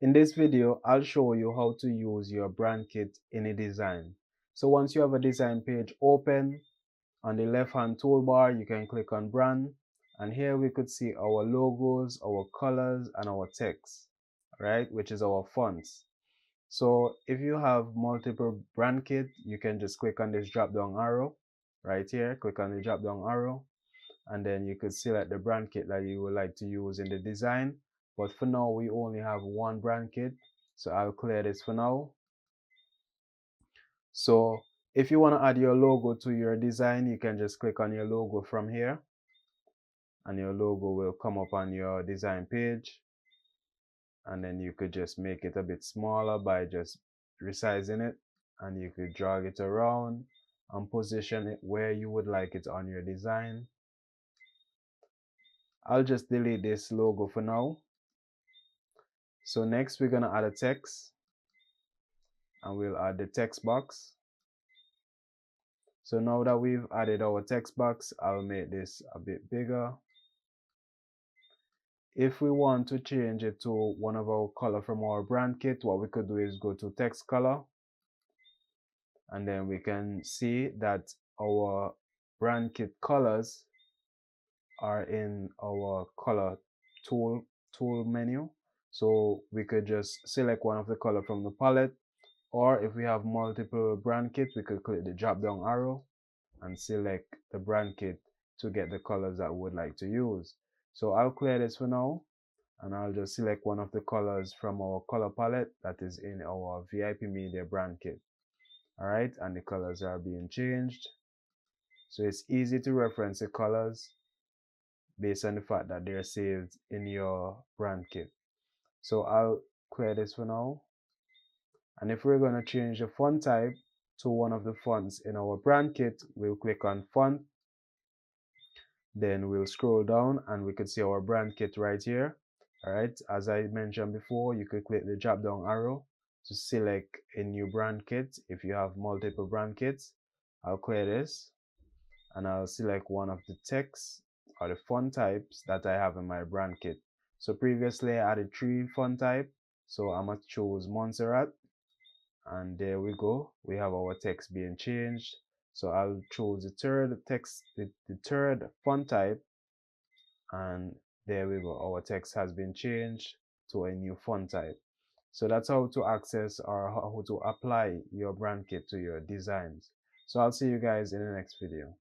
In this video, I'll show you how to use your brand kit in a design. So once you have a design page open, on the left hand toolbar, you can click on brand, and here we could see our logos, our colors, and our text, right, which is our fonts. So if you have multiple brand kit, you can just click on this drop down arrow right here, click on the drop down arrow, and then you could select the brand kit that you would like to use in the design. But for now, we only have one brand kit, so I'll clear this for now. So if you want to add your logo to your design, you can just click on your logo from here, and your logo will come up on your design page. And then you could just make it a bit smaller by just resizing it, and you could drag it around and position it where you would like it on your design. I'll just delete this logo for now. So next we're gonna add a text, and we'll add the text box. So now that we've added our text box, I'll make this a bit bigger. If we want to change it to one of our color from our brand kit, what we could do is go to text color, and then we can see that our brand kit colors are in our color tool menu. So we could just select one of the color from the palette, or if we have multiple brand kits, we could click the drop down arrow and select the brand kit to get the colors that we would like to use. So I'll clear this for now, and I'll just select one of the colors from our color palette that is in our VIP Media brand kit. Alright, and the colors are being changed. So it's easy to reference the colors based on the fact that they're saved in your brand kit. So I'll clear this for now. And if we're going to change the font type to one of the fonts in our brand kit, we'll click on font. Then we'll scroll down and we could see our brand kit right here. Alright, as I mentioned before, you could click the drop down arrow to select a new brand kit if you have multiple brand kits. I'll clear this, and I'll select one of the text or the font types that I have in my brand kit. So previously I added 3 font type, so I'm gonna choose Montserrat, and there we go, we have our text being changed. So I'll choose the third text, the third font type, and there we go, our text has been changed to a new font type. So that's how to access or how to apply your brand kit to your designs. So I'll see you guys in the next video.